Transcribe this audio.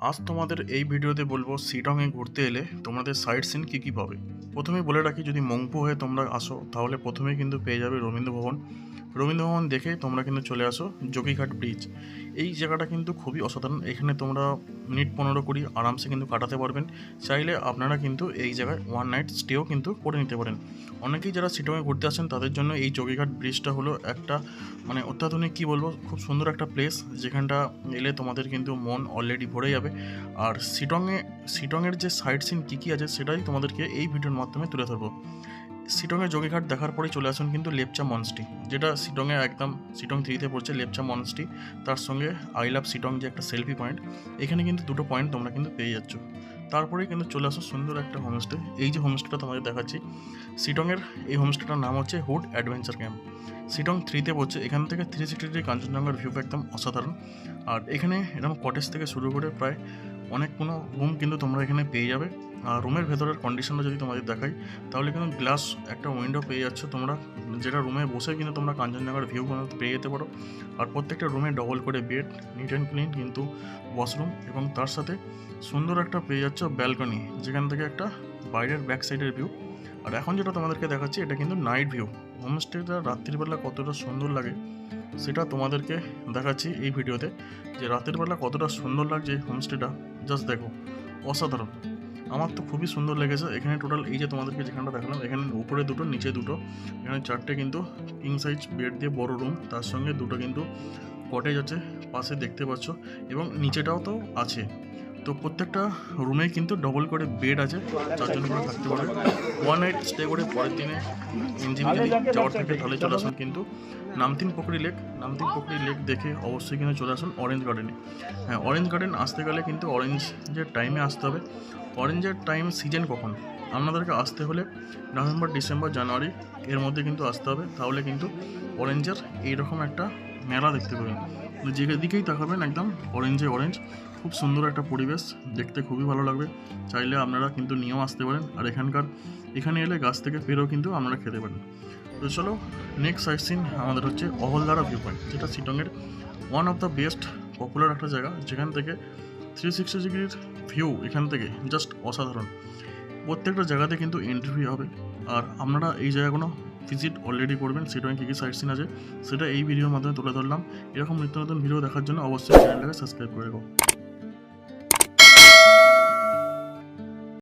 আজ তোমাদের এই ভিডিওতে বলবো শিটংয়ে ঘুরতে এলে তোমাদের সাইট সিন কী কী পাবে। প্রথমেই বলে রাখি, যদি মংপো হয়ে তোমরা আসো তাহলে প্রথমেই কিন্তু পেয়ে যাবে রবীন্দ্র ভবন। রবীন্দ্র ভবন দেখে তোমরা কিন্তু চলে আসো যোগীঘাট ব্রিজ। এই জায়গাটা কিন্তু খুবই অসাধারণ। এখানে তোমরা মিনিট 15-20 আরামসে কিন্তু কাটাতে পারবেন। চাইলে আপনারা কিন্তু এই জায়গায় ওয়ান নাইট স্টেও কিন্তু করে নিতে পারেন। অনেকেই যারা শিটংয়ে ঘুরতে আসেন তাদের জন্য এই যোগীঘাট ব্রিজটা হলো একটা অত্যাধুনিক, কী বলবো, খুব সুন্দর একটা প্লেস, যেখানটা এলে তোমাদের কিন্তু মন অলরেডি ভরে যাবে। আর শিটংয়ের যে সাইট সিন কী কী আছে সেটাই তোমাদেরকে এই ভিডিওর মাধ্যমে তুলে ধরবো। শিটংয়ে যোগীঘাট দেখার পরেই চলে আসুন কিন্তু লেপচা মনস্ট্রি, যেটা শিটংয়ে একদম শিটং 3-তে পড়ছে। লেপচা মনস্ট্রি, তার সঙ্গে আই লাভ শিটং যে একটা সেলফি পয়েন্ট, এখানে কিন্তু দুটো পয়েন্ট তোমরা কিন্তু পেয়ে যাচ্ছ। তারপরেই কিন্তু চলে আসো সুন্দর একটা হোমস্টে। এই যে হোমস্টেটা তোমাদের দেখাচ্ছি শিটংয়ের, এই হোমস্টেটার নাম হচ্ছে হুড অ্যাডভেঞ্চার ক্যাম্প। শিটং 3-তে পড়ছে। এখান থেকে 360 কাঞ্চনজঙ্ঘার ভিউ একদম অসাধারণ। আর এখানে এরকম কটেজ থেকে শুরু করে প্রায় অনেক কোনো রুম কিন্তু তোমরা এখানে পেয়ে যাবে। আর রুমের ভেতরের কন্ডিশনটা যদি তোমাদের দেখাই, তাহলে কিন্তু গ্লাস একটা উইন্ডো পেয়ে যাচ্ছ তোমরা, যেটা রুমে বসে কিন্তু তোমরা কাঞ্চনজঙ্ঘার ভিউ পেয়ে যেতে পারো। আর প্রত্যেকটা রুমে ডবল করে বেড, নিট অ্যান্ড ক্লিন কিন্তু ওয়াশরুম, এবং তার সাথে সুন্দর একটা পেয়ে যাচ্ছ ব্যালকনি, যেখান থেকে একটা বাইরের ব্যাক সাইডের ভিউ। আর এখন যেটা তোমাদেরকে দেখাচ্ছি এটা কিন্তু নাইট ভিউ। হোমস্টেটা রাত্রিবেলা কতটা সুন্দর লাগে সেটা তোমাদেরকে দেখাচ্ছি এই ভিডিওতে, যে রাতের বেলা কতটা সুন্দর লাগছে হোমস্টেটা। জাস্ট দেখো, অসাধারণ। আমার তো খুবই সুন্দর লেগেছে। এখানে টোটাল এই যে তোমাদেরকে যেখানটা দেখালাম, এখানে উপরে দুটো নিচে দুটো, এখানে 4টে কিন্তু কিং সাইজ বেড দিয়ে বড় রুম, তার সঙ্গে দুটো কিন্তু কটেজ আছে পাশে দেখতে পাচ্ছ, এবং নিচেটাও তো আছে। তো প্রত্যেকটা রুমে কিন্তু ডবল করে বেড আছে, 4 জন করে থাকতে পারবে। ওয়ান নাইট স্টে করে পরের দিনে ইঞ্জিনিয়ারিং যাওয়ার থেকে তাহলে চলে আসুন কিন্তু নামতিন পুকুরি লেক দেখে অবশ্যই কিন্তু চলে আসুন অরেঞ্জ গার্ডেনে। হ্যাঁ, অরেঞ্জ গার্ডেন আসতে গেলে কিন্তু অরেঞ্জের টাইমে আসতে হবে। অরেঞ্জের টাইম সিজন কখন, আপনাদেরকে আসতে হলে নভেম্বর, ডিসেম্বর, জানুয়ারি এর মধ্যে কিন্তু আসতে হবে। তাহলে কিন্তু অরেঞ্জের এইরকম একটা মেলা দেখতে পাবেন। যেদিকেই তাকাবেন একদম অরেঞ্জ। খুব সুন্দর একটা পরিবেশ, দেখতে খুবই ভালো লাগবে। চাইলে আপনারা কিন্তু নিয়েও আসতে পারেন। আর এখানে এলে গাছ থেকে পেরেও কিন্তু আপনারা খেতে পারেন। তো চলো, নেক্সট সাইট সিন আমাদের হচ্ছে অহলদারা ভিউ পয়েন্ট, যেটা শিটংয়ের one of the best popular একটা জায়গা, যেখান থেকে 360 ডিগ্রির ভিউ এখান থেকে জাস্ট অসাধারণ। প্রত্যেকটা জায়গাতে কিন্তু এন্ট্রি ফি হবে। আর আপনারা এই জায়গাগুলো ভিজিট অলরেডি করবেন। শিটংয়ে কী কী সাইট সিন আছে সেটা এই ভিডিওর মাধ্যমে তুলে ধরলাম। এরকম নিত্য নতুন ভিডিও দেখার জন্য অবশ্যই চ্যানেলটাকে সাবস্ক্রাইব করে রাখো।